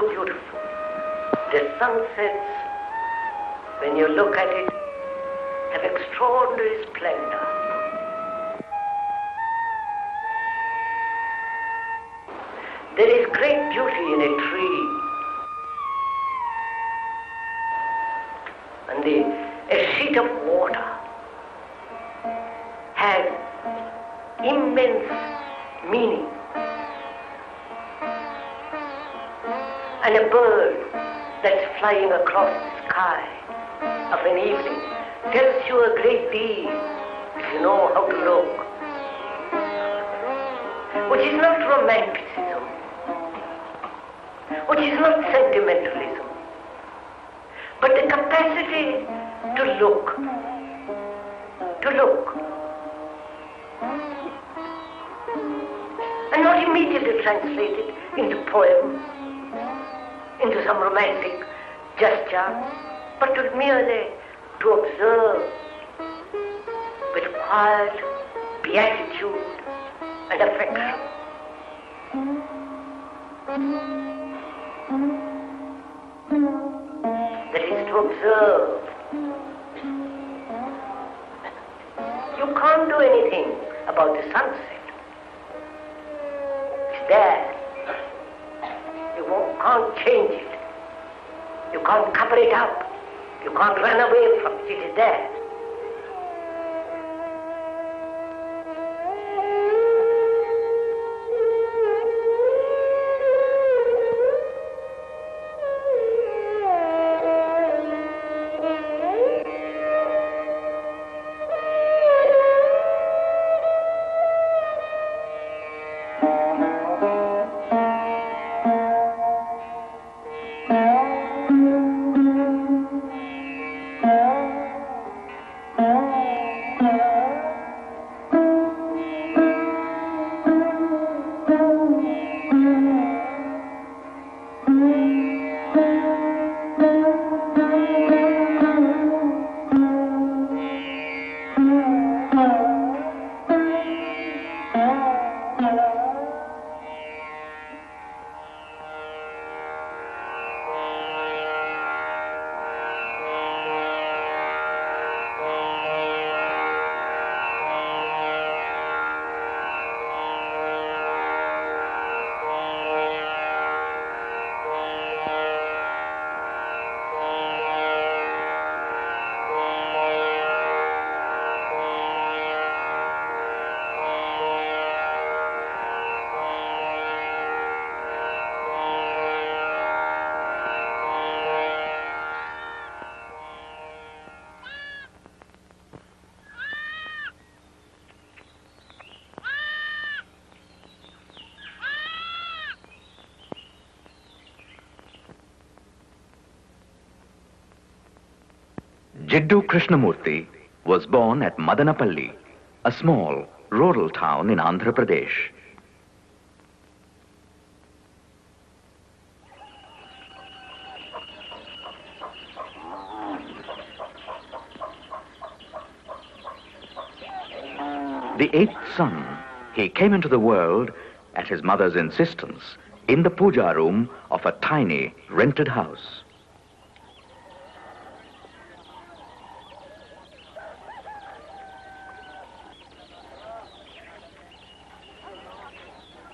so beautiful. The sunsets, when you look at it, have extraordinary splendor. There is great beauty in a tree. And a sheet of water has immense meaning. And a bird that's flying across the sky of an evening tells you a great deal if you know how to look. Which is not romanticism, which is not sentimentalism, but the capacity to look, and not immediately translate it into poem, into some romantic gesture, but to merely to observe with quiet beatitude and affection. That is to observe. You can't do anything about the sunset. It's there. You can't change it. You can't cover it up. You can't run away from it. It is there. Jiddu Krishnamurti was born at Madanapalli, a small rural town in Andhra Pradesh. The eighth son, he came into the world at his mother's insistence in the puja room of a tiny rented house.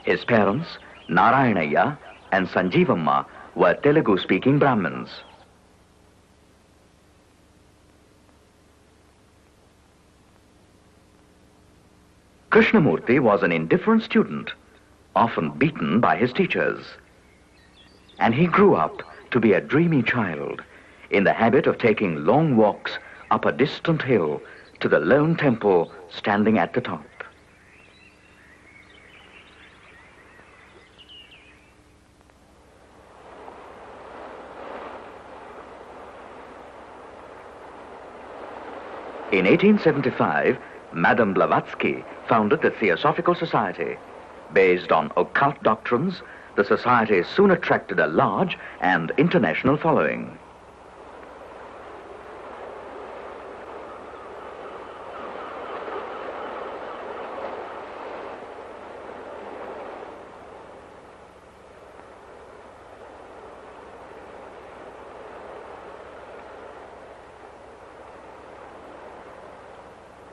His parents, Narayanaya and Sanjeevamma, were Telugu-speaking Brahmins. Krishnamurti was an indifferent student, often beaten by his teachers. And he grew up to be a dreamy child, in the habit of taking long walks up a distant hill to the lone temple standing at the top. In 1875, Madame Blavatsky founded the Theosophical Society. Based on occult doctrines, the society soon attracted a large and international following.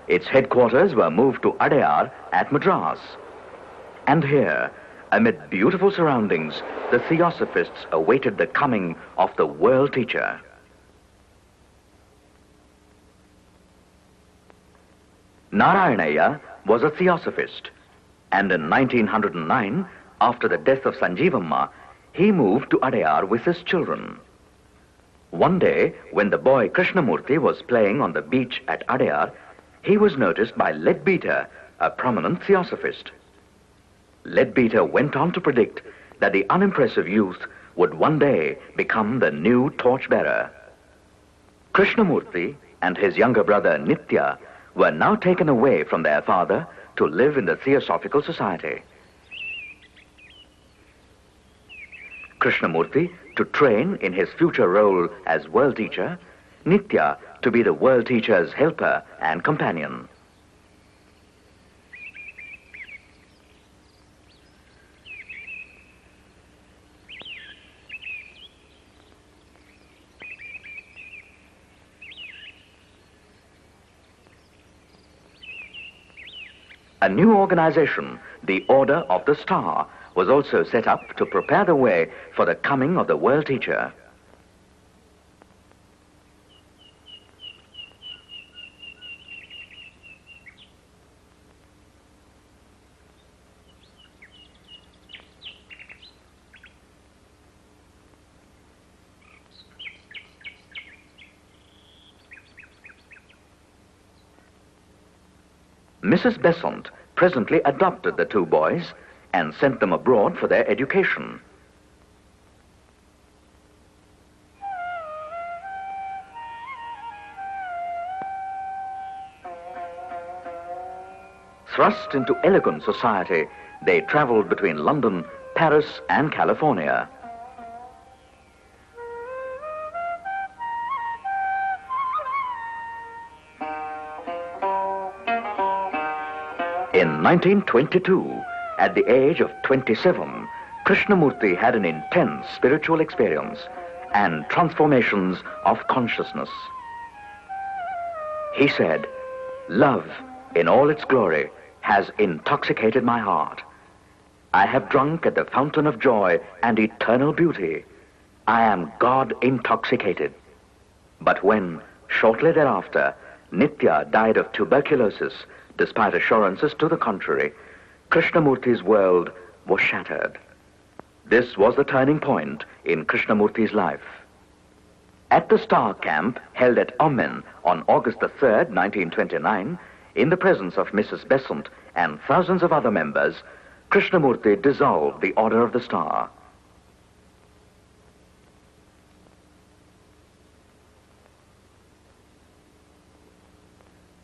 its headquarters were moved to Adyar at Madras. And here, amid beautiful surroundings, the Theosophists awaited the coming of the world teacher. Narayanaya was a Theosophist, and in 1909, after the death of Sanjeevamma, he moved to Adyar with his children. One day, when the boy Krishnamurti was playing on the beach at Adyar, he was noticed by Leadbeater, a prominent Theosophist. Leadbeater went on to predict that the unimpressive youth would one day become the new torchbearer. Krishnamurti and his younger brother Nitya were now taken away from their father to live in the Theosophical Society. Krishnamurti to train in his future role as world teacher, Nitya to be the world teacher's helper and companion. A new organization, the Order of the Star, was also set up to prepare the way for the coming of the world teacher. Mrs. Besant presently adopted the two boys and sent them abroad for their education. Thrust into elegant society, they traveled between London, Paris, and California. In 1922, at the age of 27, Krishnamurti had an intense spiritual experience and transformations of consciousness. He said, "Love, in all its glory, has intoxicated my heart. I have drunk at the fountain of joy and eternal beauty. I am God intoxicated." But when, shortly thereafter, Nitya died of tuberculosis, despite assurances to the contrary, Krishnamurti's world was shattered. This was the turning point in Krishnamurti's life. At the Star Camp held at Omen on August the 3rd, 1929, in the presence of Mrs. Besant and thousands of other members, Krishnamurti dissolved the Order of the Star.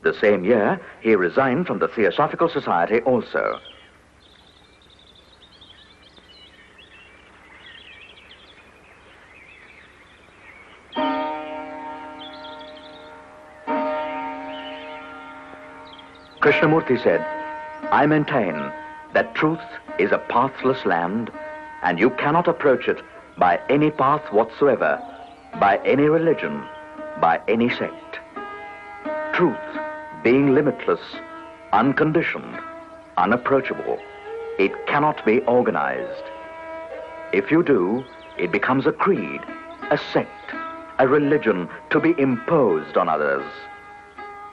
The same year, he resigned from the Theosophical Society also. Krishnamurti said, "I maintain that truth is a pathless land, and you cannot approach it by any path whatsoever, by any religion, by any sect. Truth, being limitless, unconditioned, unapproachable, it cannot be organized. If you do, it becomes a creed, a sect, a religion to be imposed on others.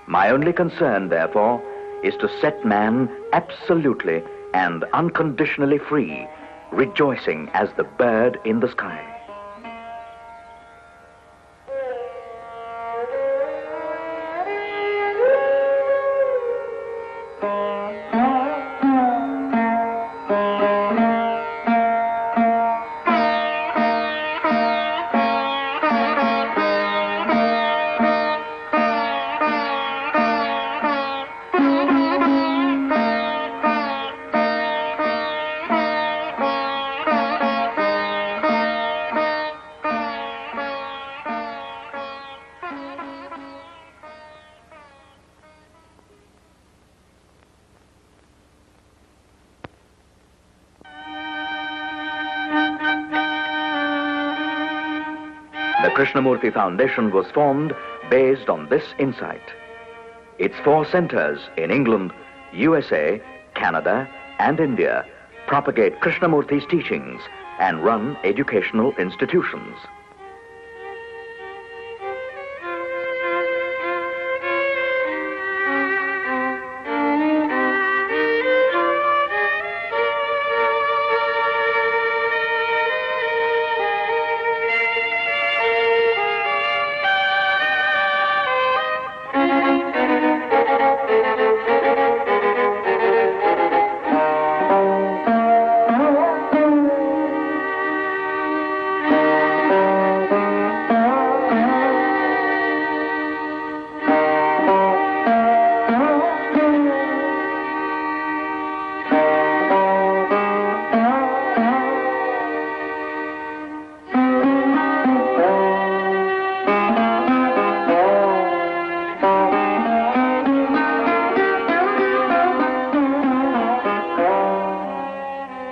My only concern, therefore, is to set man absolutely and unconditionally free, rejoicing as the bird in the sky." The Krishnamurti Foundation was formed based on this insight. Its 4 centers in England, USA, Canada, and India propagate Krishnamurti's teachings and run educational institutions.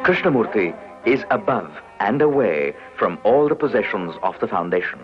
Krishnamurti is above and away from all the possessions of the foundation.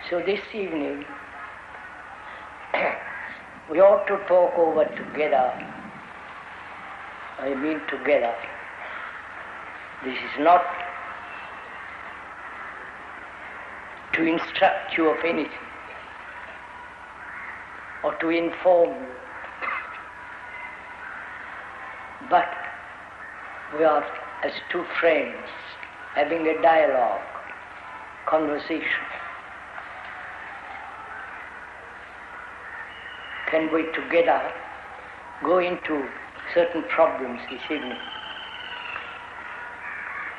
So this evening, we ought to talk over together. I mean together. This is not to instruct you of anything or to inform you, but we are as two friends having a dialogue, conversation. Can we together go into certain problems this evening,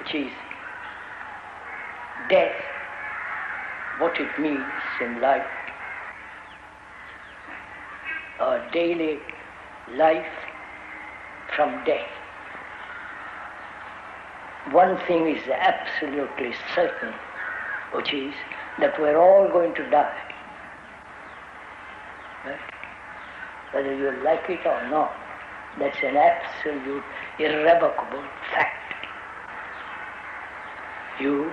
which is death, what it means in life, our daily life from death. One thing is absolutely certain, which is that we're all going to die. Right? Whether you like it or not, that's an absolute, irrevocable fact. You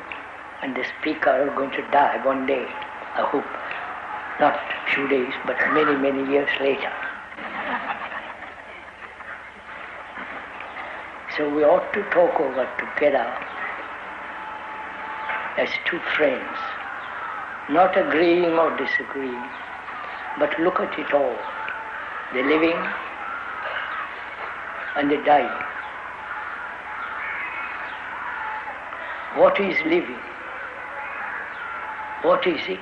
and and the speaker are going to die one day, I hope. Not a few days, but many, many years later. So we ought to talk over together as two friends, not agreeing or disagreeing, but look at it all, the living and the dying. What is living? What is it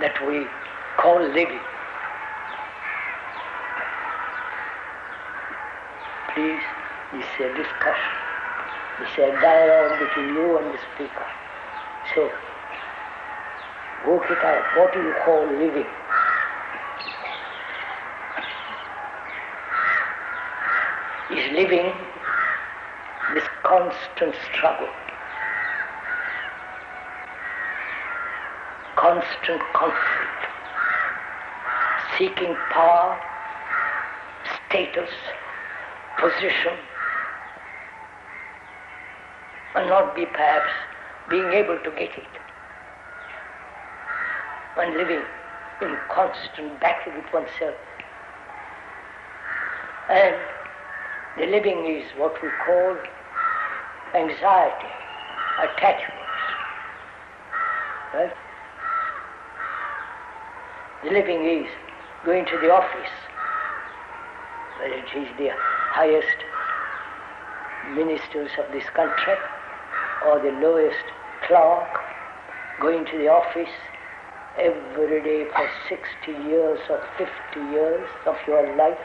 that we call living? Please, this is a discussion. This is a dialogue between you and the speaker. So, work it out. What do you call living? Is living this constant struggle, constant conflict, seeking power, status, position, and not be perhaps being able to get it, and living in constant battle with oneself. And the living is what we call anxiety, attachments, right? The living is going to the office, whether it is the highest ministers of this country or the lowest clerk, going to the office every day for 60 years or 50 years of your life,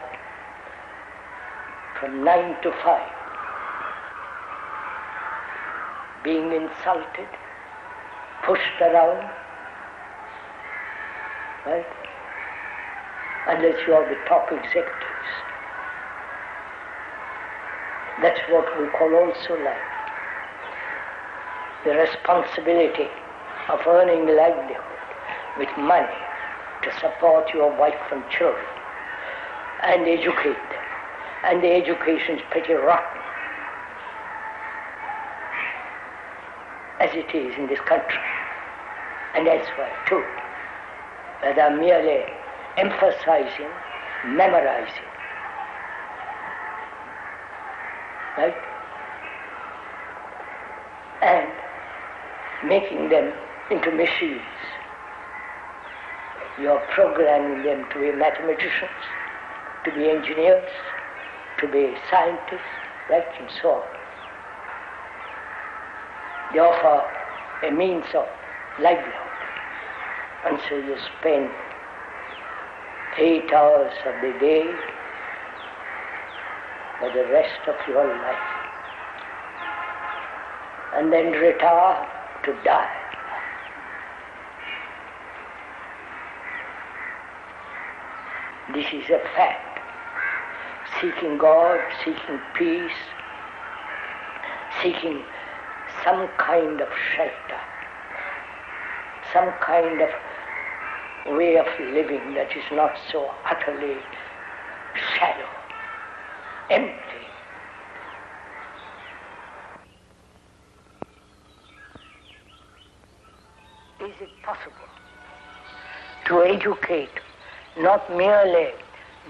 from 9 to 5, being insulted, pushed around, right? Unless you are the top executives. That's what we call also life. The responsibility of earning livelihood with money to support your wife and children and educate them. And the education is pretty rotten, as it is in this country, and elsewhere too. They are merely emphasizing, memorizing, right? And making them into machines. You are programming them to be mathematicians, to be engineers, to be scientists, right, and so on. They offer a means of livelihood. And so you spend 8 hours of the day for the rest of your life. And then retire to die. This is a fact. Seeking God, seeking peace, seeking some kind of shelter, some kind of way of living that is not so utterly shallow, empty. Is it possible to educate not merely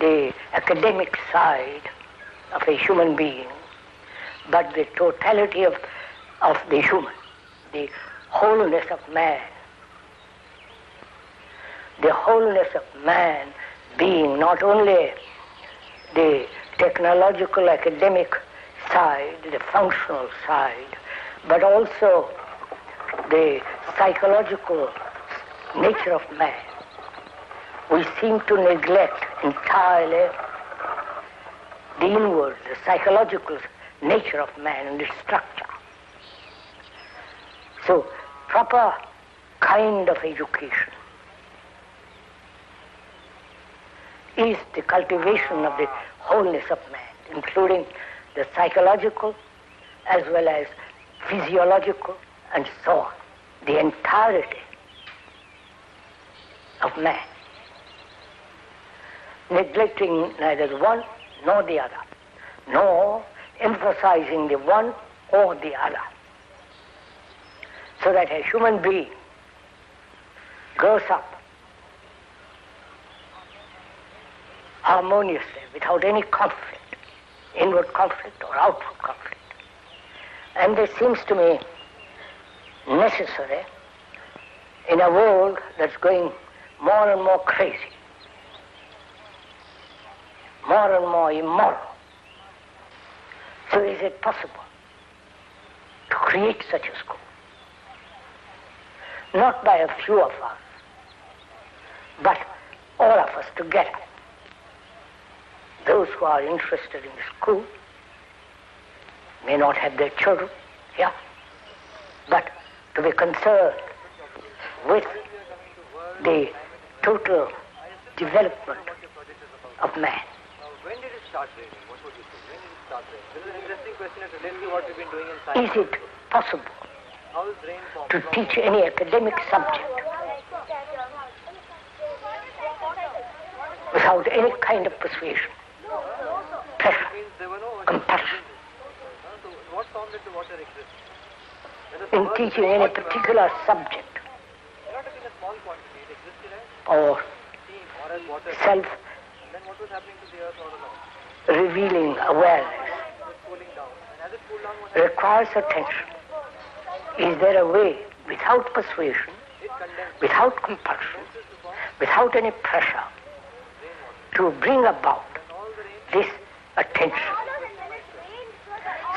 the academic side of a human being, but the totality of the human, the wholeness of man? The wholeness of man being not only the technological academic side, the functional side, but also the psychological nature of man. We seem to neglect entirely the inward, the psychological nature of man and its structure. So, proper kind of education is the cultivation of the wholeness of man, including the psychological as well as physiological and so on, the entirety of man, neglecting neither the one nor the other, nor emphasizing the one or the other. so that a human being grows up harmoniously without any conflict, inward conflict or outward conflict. And this seems to me necessary in a world that's going more and more crazy, more and more immoral. So is it possible to create such a school? Not by a few of us, but all of us together. Those who are interested in the school may not have their children here, but to be concerned with the total development of man. When did it start raining? What would you say? When did it start raining? This is an interesting question. It relates to what we've been doing in science. Is it possible How is rain formed? to teach any academic subject without any kind of persuasion, pressure, There were no compulsion? So what formed it to water exist? In teaching any particular subject It not have been a small quantity. It existed as or steam or as water. self And then what was happening to the earth all along? revealing awareness It was cooling down. And as it cooled down, what happened? requires attention. Is there a way, without persuasion, It condensed. without compulsion, without any pressure, to bring about this attention?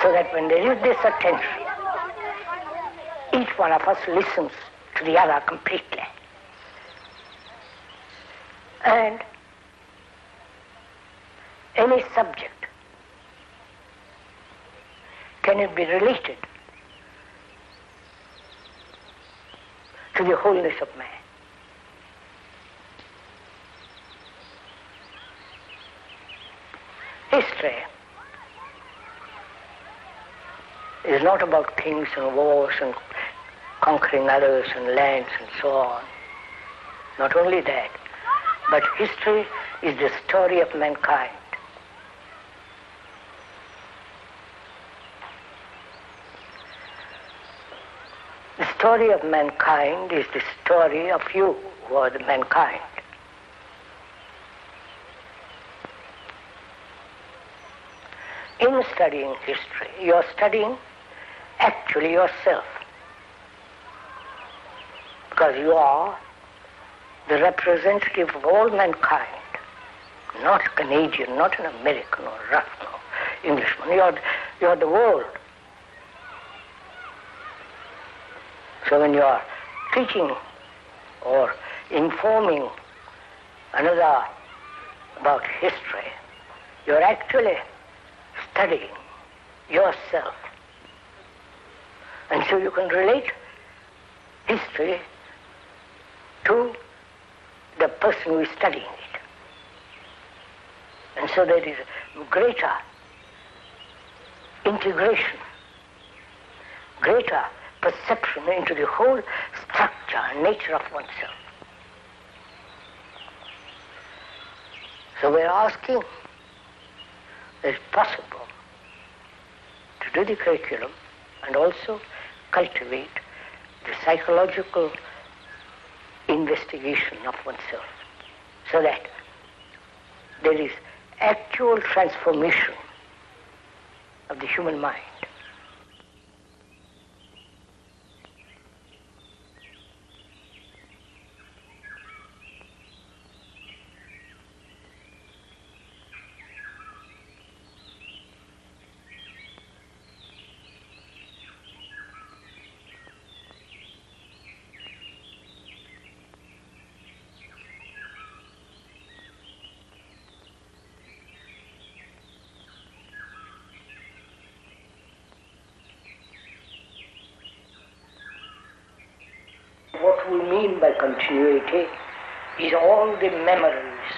So that when there is this attention, each one of us listens to the other completely. And any subject, can it be related to the wholeness of man? History is not about kings and wars and conquering others and lands and so on. Not only that, but history is the story of mankind. The story of mankind is the story of you who are the mankind. In studying history, you are studying actually yourself, because you are the representative of all mankind, not a Canadian, not an American or Russian or Englishman. You are the world. So when you are teaching or informing another about history, you are actually studying yourself. And so you can relate history to the person who is studying it. And so there is greater integration, greater perception into the whole structure and nature of oneself. So we're asking, is it possible to do the curriculum and also cultivate the psychological investigation of oneself, so that there is actual transformation of the human mind. What we mean by continuity is all the memories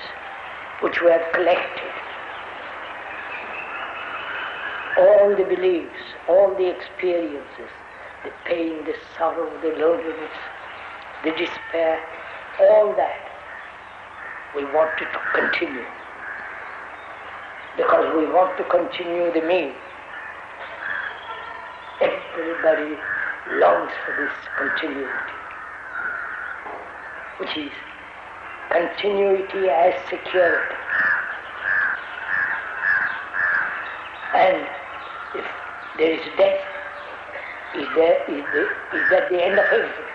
which we have collected, all the beliefs, all the experiences, the pain, the sorrow, the loneliness, the despair, all that we want it to continue, because we want to continue the mean. Everybody longs for this continuity, which is continuity as security. And if there is death, is that the end of everything?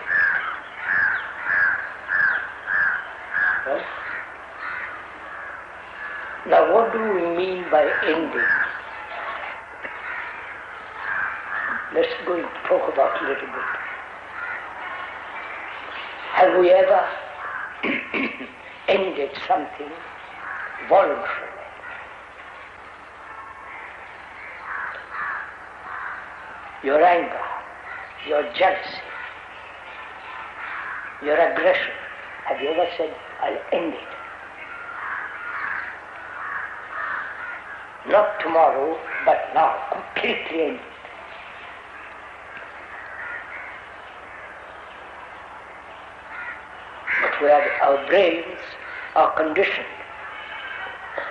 Right? Now, what do we mean by ending? Let's go and talk about it a little bit. Have we ever ended something voluntarily? Your anger, your jealousy, your aggression. Have you ever said, I'll end it? Not tomorrow, but now, completely end it. But our brains are conditioned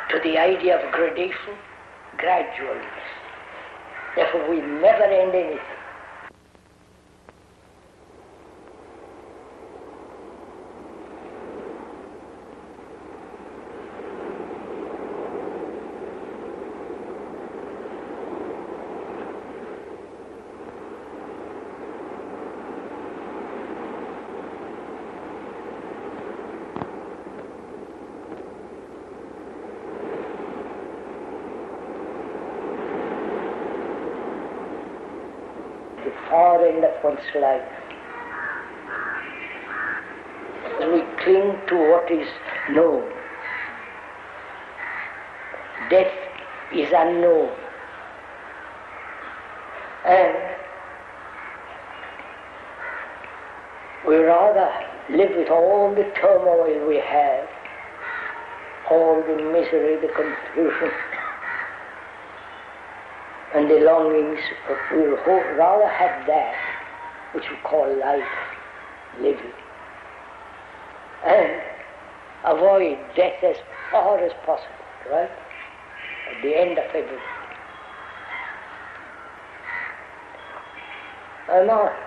to the idea of gradation, gradualness. Therefore, we never end anything. Far end of one's life. We cling to what is known. Death is unknown. And we rather live with all the turmoil we have, all the misery, the confusion, and the longings. We rather have that which we call life, living, and avoid death as far as possible, right? At the end of everything.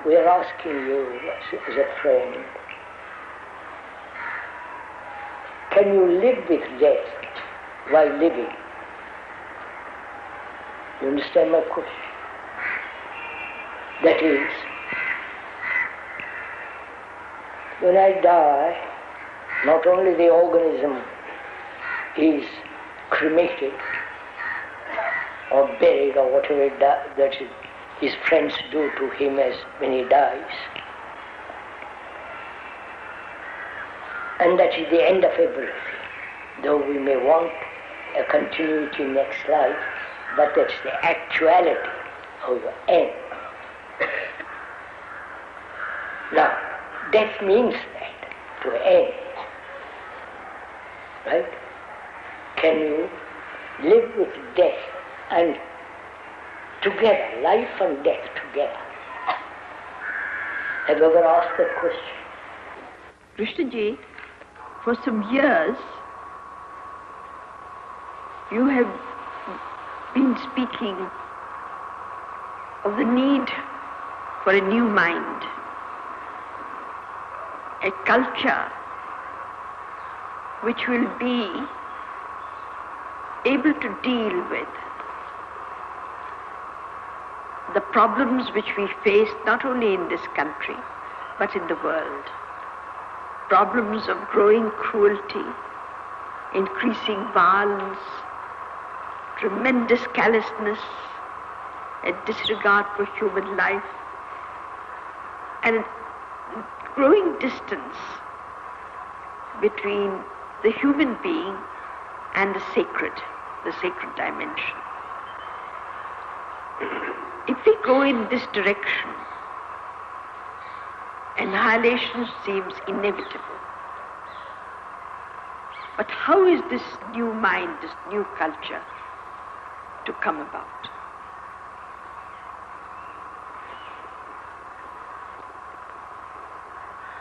We are asking you as a friend, can you live with death while living? You understand my question? That is, when I die, not only the organism is cremated or buried or whatever that his friends do to him as when he dies, and that is the end of everything. Though we may want a continuity next life, but that's the actuality of the end. Now, death means that, to end. Right? Can you live with death and together, life and death together? Have you ever asked that question? Krishnaji, for some years, you have been speaking of the need for a new mind, a culture which will be able to deal with the problems which we face not only in this country but in the world. Problems of growing cruelty, increasing violence, tremendous callousness, a disregard for human life, and a growing distance between the human being and the sacred dimension. If we go in this direction, annihilation seems inevitable. But how is this new mind, this new culture, to come about?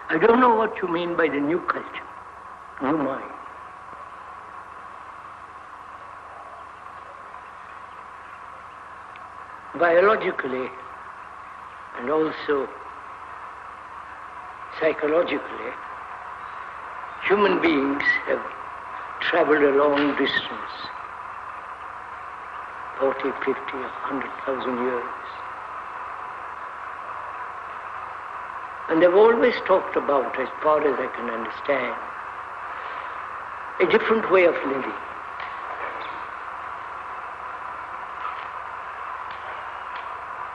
I don't know what you mean by the new culture, new mind. Biologically, and also psychologically, human beings have traveled a long distance, 40, 50, 100,000 years. And they've always talked about, as far as I can understand, a different way of living.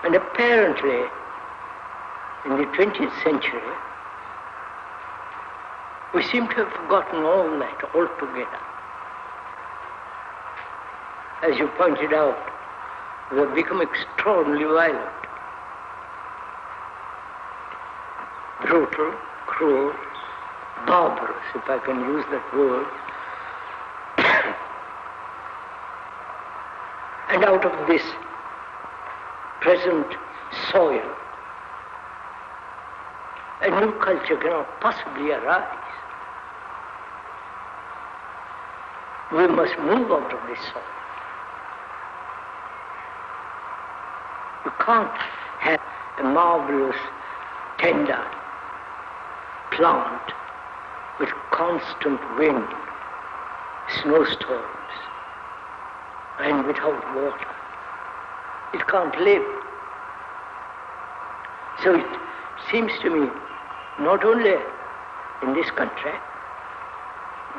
And apparently, in the 20th century, we seem to have forgotten all that altogether. As you pointed out, we have become extraordinarily violent, brutal, cruel, barbarous, if I can use that word. And out of this present soil, a new culture cannot possibly arise. We must move out of this soil. You can't have a marvelous, tender plant with constant wind, snowstorms, and without water. It can't live. So it seems to me, not only in this country,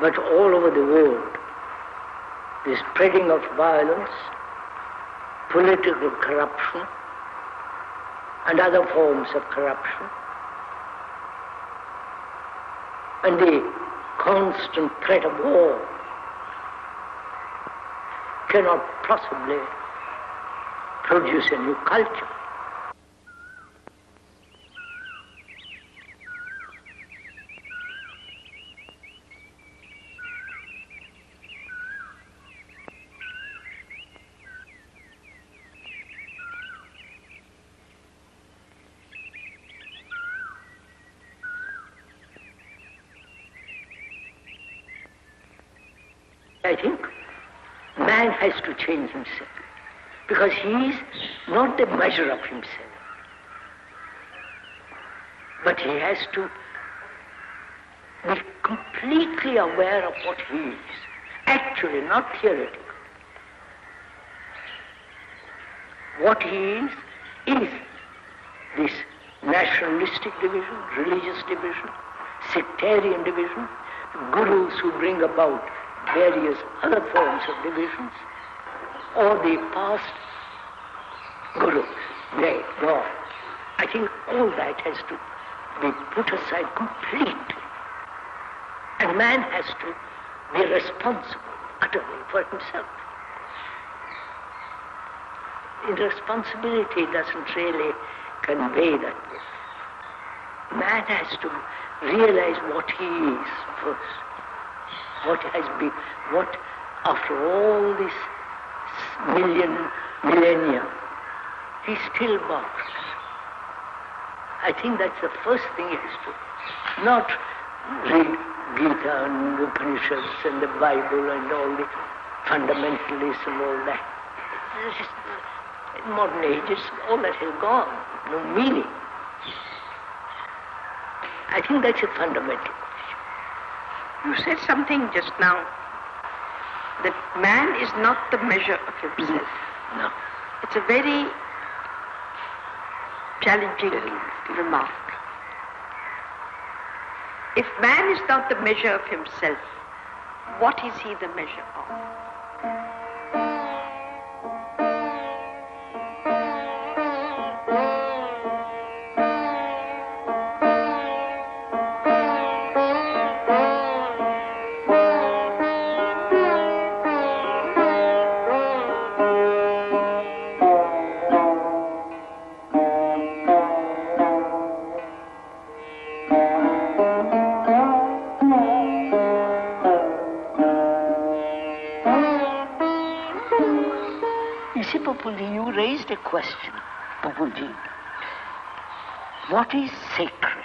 but all over the world, the spreading of violence, political corruption, and other forms of corruption, and the constant threat of war cannot possibly produce a new culture. I think man has to change himself, because he is not the measure of himself, but he has to be completely aware of what he is, actually, not theoretically. What he is this nationalistic division, religious division, sectarian division, gurus who bring about various other forms of divisions, or the past gurus, they go. I think all that has to be put aside completely. And man has to be responsible utterly for himself. Irresponsibility doesn't really convey that. Man has to realize what he is first. What has been, what after all this millennia, he still walks. I think that's the first thing he has to, not read Gita and Upanishads and the Bible and all the fundamentalists and all that. In modern ages, all that has gone, no meaning. I think that's a fundamental. You said something just now, that man is not the measure of himself. No. It's a very challenging remark. If man is not the measure of himself, what is he the measure of? You raised a question, Babuji. What is sacred?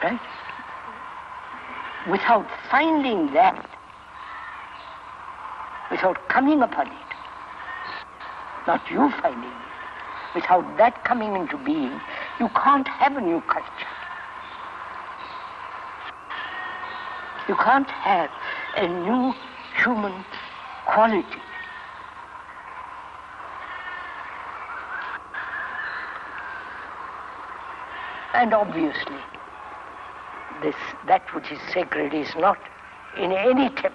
Right? Without finding that, without coming upon it, not you finding it, Without that coming into being, you can't have a new culture. You can't have a new human quality. And obviously, that which is sacred is not in any temple.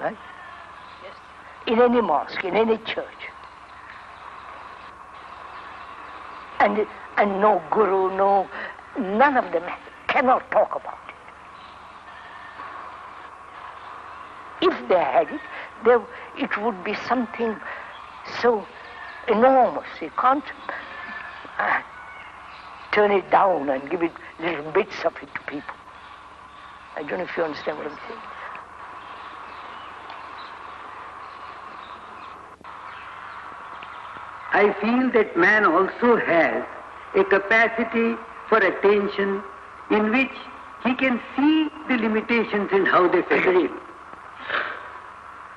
Right? Yes. In any mosque, in any church. And no guru, none of them cannot talk about it. If they had it, it would be something so enormous. You can't turn it down and give it little bits of it to people. I don't know if you understand what I'm saying. I feel that man also has a capacity for attention in which he can see the limitations and how they fit in.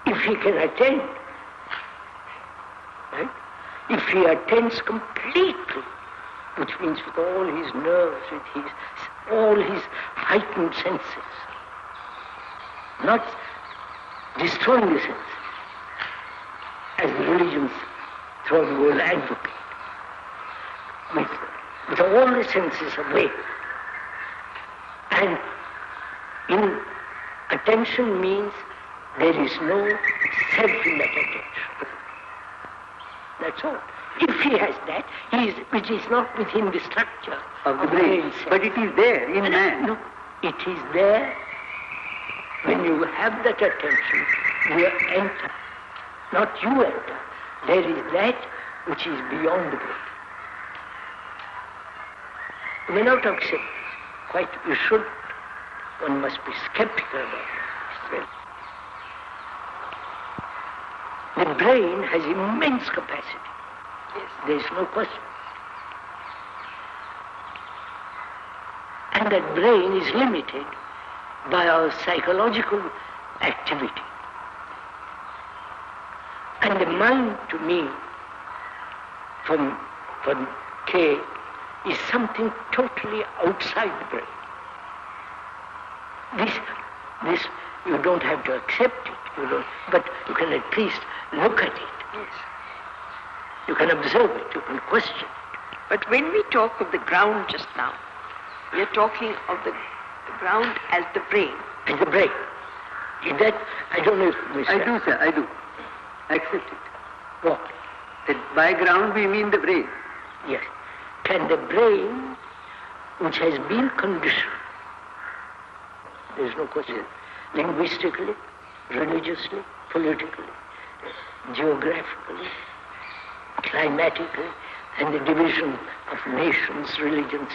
If he can attend, right? If he attends completely, which means with all his nerves, with all his heightened senses, not destroying the senses, as the religions throughout the world advocate, with all the senses awake. And in attention means there is no self in that attention. That's all. If he has that, which is not within the structure of the brain, but it is there in man. No, it is there. When you have that attention, you enter. Not you enter. There is that which is beyond the brain. You may not accept this. Quite, you should. One must be skeptical about it. The brain has immense capacity. Yes, there is no question. And that brain is limited by our psychological activity. And the mind, to me, from K, is something totally outside the brain. This you don't have to accept it, but you can at least look at it. Yes. You can observe it, you can question it. But when we talk of the ground just now, we are talking of the ground as the brain. As the brain. In that, I don't know if Mr. I do, sir, I do. Accept it. What? That by ground we mean the brain. Yes. Can the brain, which has been conditioned, there is no question, linguistically, religiously, politically, geographically, climatically, and the division of nations, religions,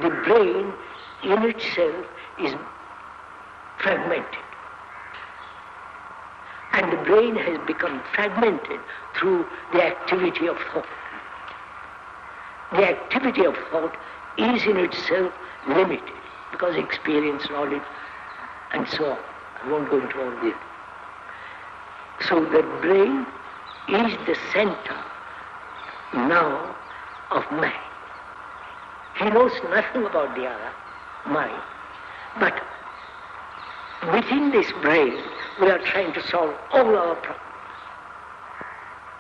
the brain in itself is fragmented. And the brain has become fragmented through the activity of thought. The activity of thought is in itself limited because experience, knowledge, and so on. I won't go into all this. So the brain is the center now of man. He knows nothing about the other, mind. But within this brain, we are trying to solve all our problems.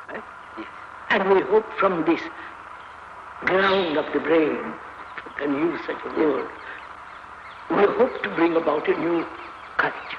Right? Yes. And we hope from this ground of the brain, if I can use such a word, we hope to bring about a new culture.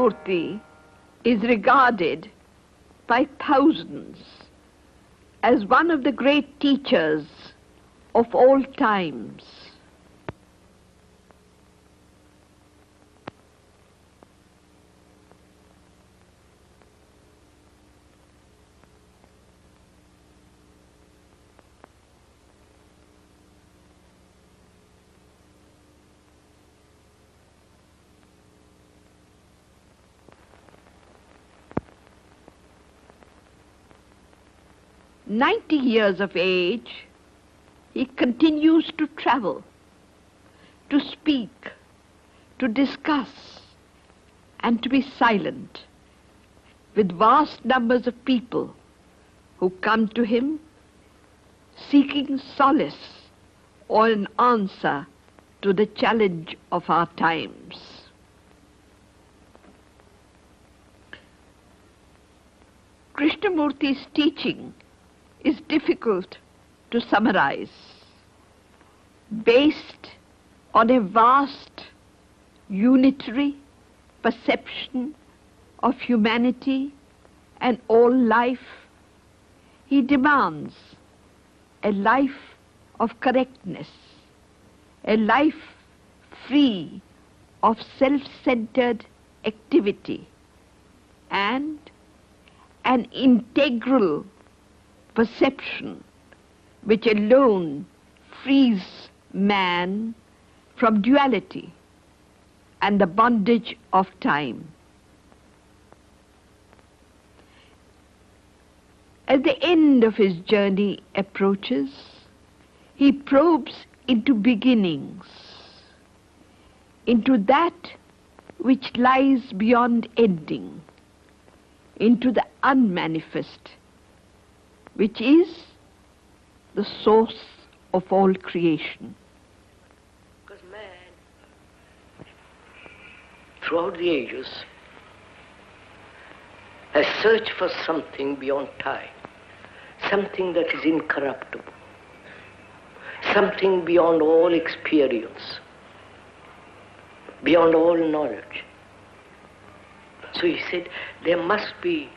Krishnamurti is regarded by thousands as one of the great teachers of all times. "90 years of age, he continues to travel, to speak, to discuss, and to be silent with vast numbers of people who come to him seeking solace or an answer to the challenge of our times." Krishnamurti's teaching is difficult to summarize. Based on a vast, unitary perception of humanity and all life, he demands a life of correctness, a life free of self-centered activity, and an integral perception which alone frees man from duality and the bondage of time. As the end of his journey approaches, he probes into beginnings, into that which lies beyond ending, into the unmanifest, which is the source of all creation. Because man, throughout the ages, has searched for something beyond time, something that is incorruptible, something beyond all experience, beyond all knowledge. So he said, there must be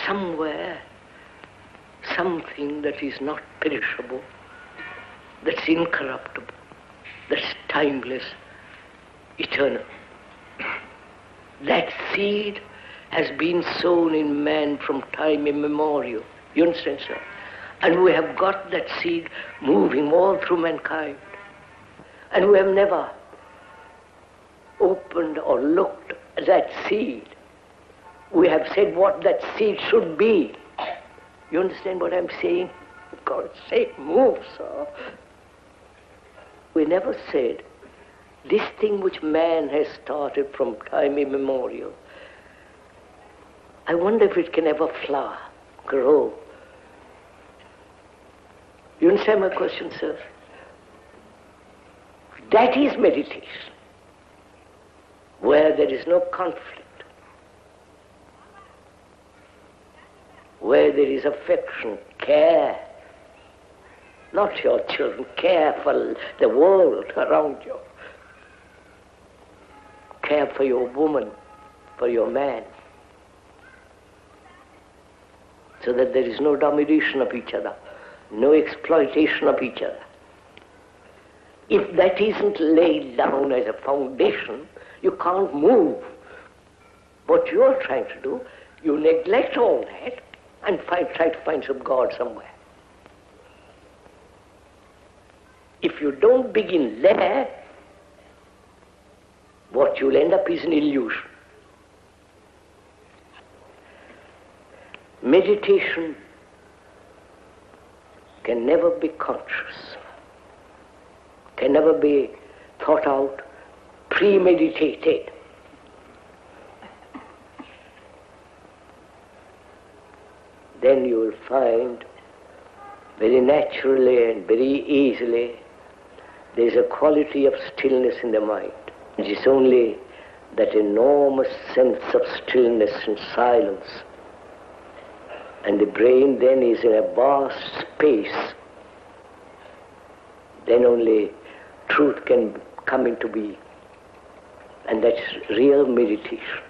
somewhere something that is not perishable, that's incorruptible, that's timeless, eternal. That seed has been sown in man from time immemorial. You understand, sir? And we have got that seed moving all through mankind. And we have never opened or looked at that seed. We have said what that seed should be. You understand what I'm saying? For God's sake, move, sir. We never said, this thing which man has started from time immemorial, I wonder if it can ever flower, grow. You understand my question, sir? That is meditation, where there is no conflict, where there is affection, care, not your children, care for the world around you, care for your woman, for your man, so that there is no domination of each other, no exploitation of each other. If that isn't laid down as a foundation, you can't move. What you're trying to do, you neglect all that and try to find some God somewhere. If you don't begin there, what you'll end up is an illusion. Meditation can never be conscious, can never be thought out, premeditated. Then you will find very naturally and very easily there is a quality of stillness in the mind. It is only that enormous sense of stillness and silence. And the brain then is in a vast space. Then only truth can come into being. And that's real meditation.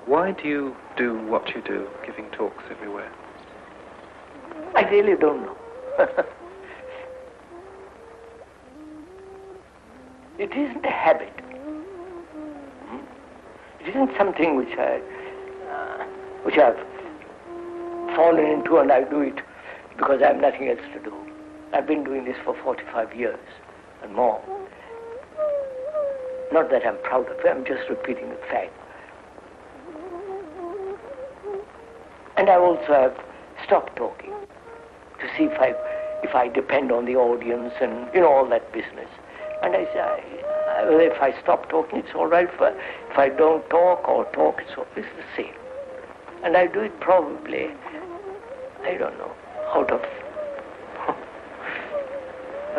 Why do you do what you do, giving talks everywhere? I really don't know. It isn't a habit. It isn't something which I've fallen into and I do it because I have nothing else to do. I've been doing this for 45 years and more. Not that I'm proud of it, I'm just repeating the fact. And I also have stopped talking to see if I depend on the audience and, all that business. And I say, if I stop talking, it's all right. If I don't talk or talk, it's the same. And I do it probably, I don't know, out of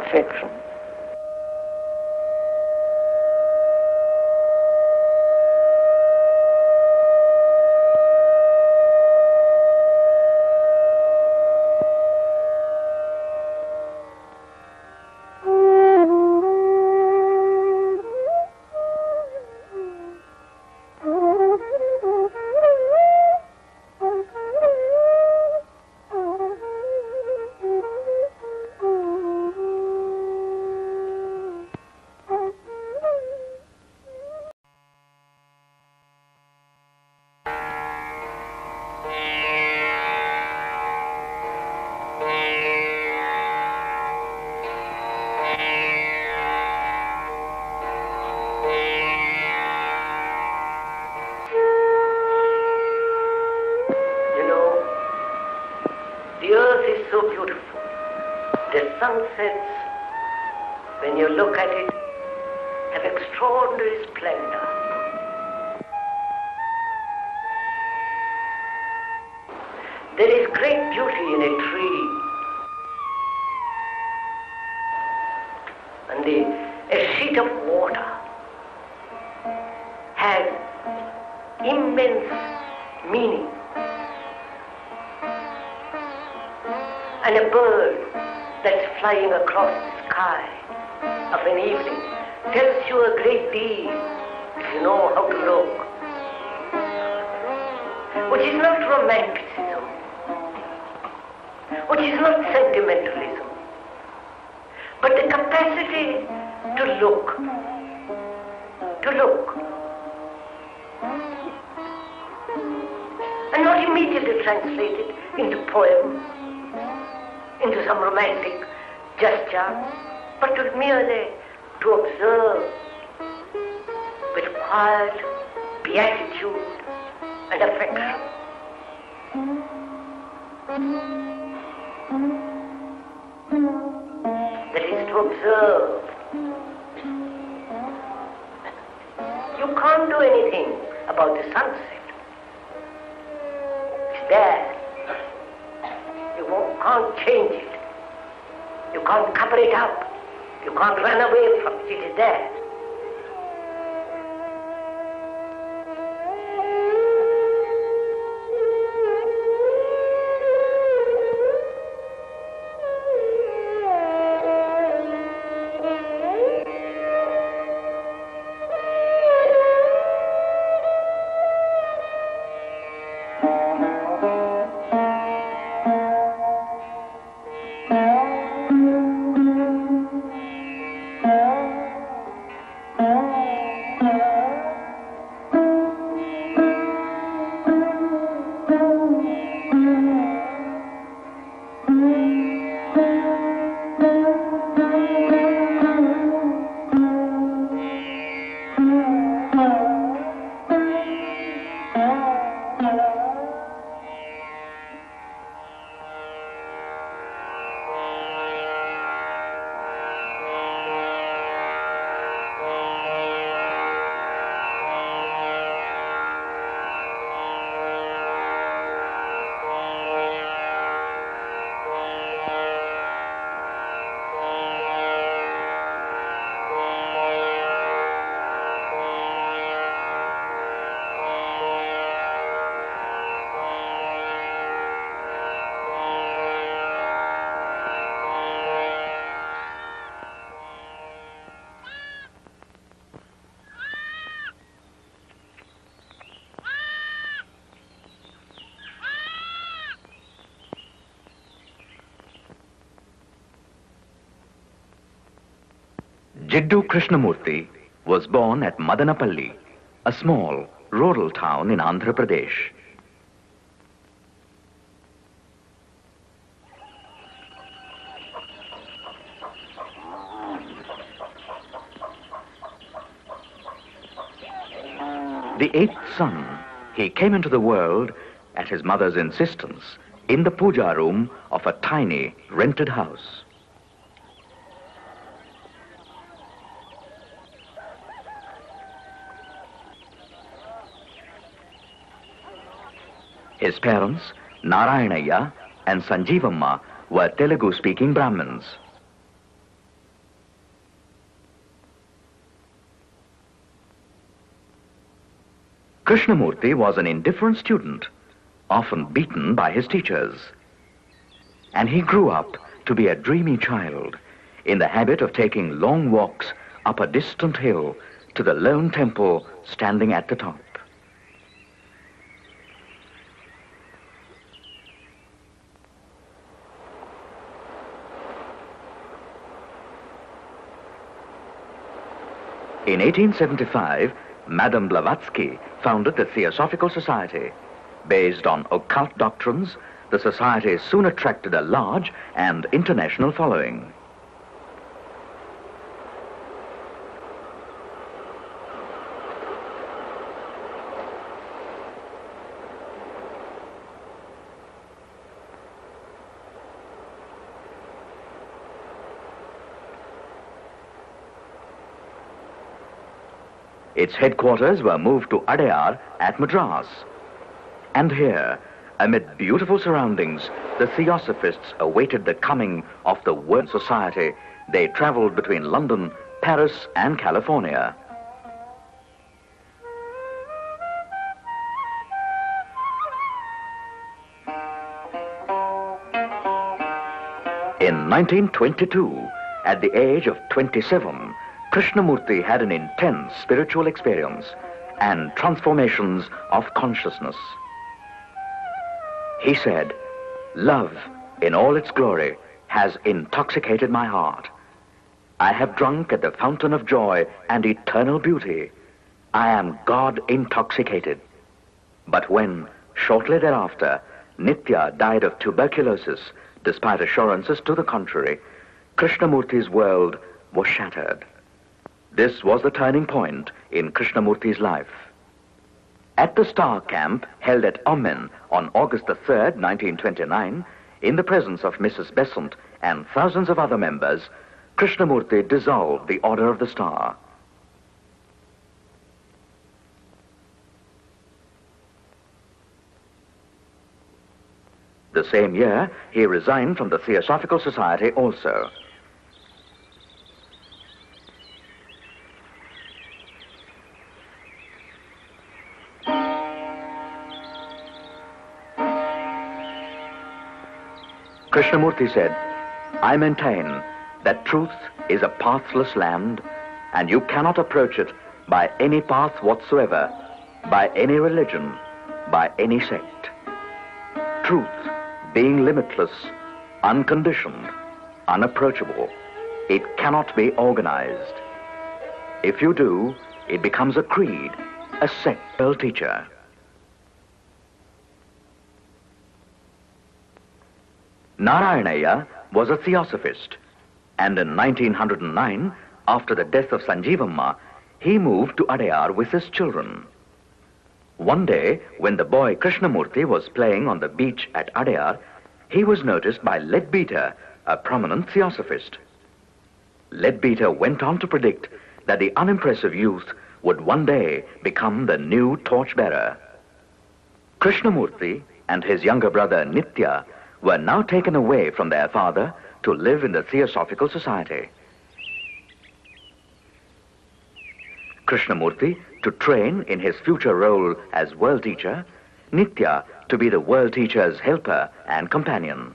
affection. So beautiful. The sunsets, when you look at it, have extraordinary splendor. There is great beauty in a tree. And a sheet of water has immense meaning. And a bird that's flying across the sky of an evening tells you a great deal if you know how to look. Which is not romanticism, which is not sentimentalism, but the capacity to look. And not immediately translate it into poem, into some romantic gesture, but merely to observe with quiet beatitude and affection. That is to observe. You can't do anything about the sunset. It's there. You can't change it. You can't cover it up. You can't run away from it. It is there. Jiddu Krishnamurti was born at Madanapalli, a small rural town in Andhra Pradesh. The eighth son, he came into the world at his mother's insistence in the puja room of a tiny rented house. His parents, Narayanaya and Sanjeevamma, were Telugu-speaking Brahmins. Krishnamurti was an indifferent student, often beaten by his teachers. And he grew up to be a dreamy child, in the habit of taking long walks up a distant hill to the lone temple standing at the top. In 1875, Madame Blavatsky founded the Theosophical Society. Based on occult doctrines, the society soon attracted a large and international following. Its headquarters were moved to Adyar at Madras. And here, amid beautiful surroundings, the Theosophists awaited the coming of the World Society. They traveled between London, Paris, and California. In 1922, at the age of 27, Krishnamurti had an intense spiritual experience and transformations of consciousness. He said, "Love, in all its glory, has intoxicated my heart. I have drunk at the fountain of joy and eternal beauty. I am God intoxicated." But when, shortly thereafter, Nitya died of tuberculosis, despite assurances to the contrary, Krishnamurti's world was shattered. This was the turning point in Krishnamurti's life. At the Star Camp held at Omen on August the 3rd, 1929, in the presence of Mrs. Besant and thousands of other members, Krishnamurti dissolved the Order of the Star. The same year, he resigned from the Theosophical Society also. Krishnamurti said, "I maintain that truth is a pathless land, and you cannot approach it by any path whatsoever, by any religion, by any sect. Truth, being limitless, unconditioned, unapproachable, it cannot be organized. If you do, it becomes a creed, a sectile teacher." Narayanaya was a theosophist, and in 1909, after the death of Sanjeevamma, he moved to Adyar with his children. One day, when the boy Krishnamurti was playing on the beach at Adyar, he was noticed by Leadbeater, a prominent theosophist. Leadbeater went on to predict that the unimpressive youth would one day become the new torchbearer. Krishnamurti and his younger brother Nitya were now taken away from their father to live in the Theosophical Society. Krishnamurti to train in his future role as world teacher, Nitya to be the world teacher's helper and companion.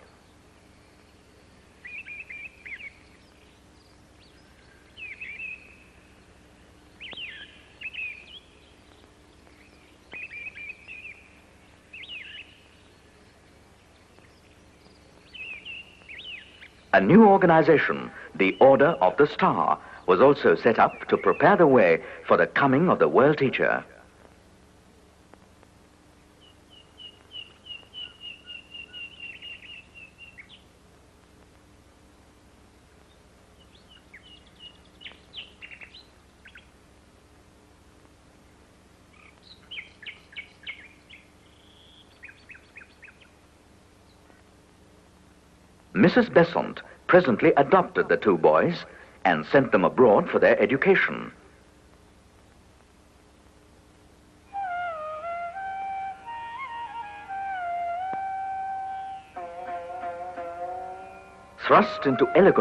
A new organization, the Order of the Star, was also set up to prepare the way for the coming of the world teacher. Mrs. Besant presently adopted the two boys and sent them abroad for their education. Thrust into elegant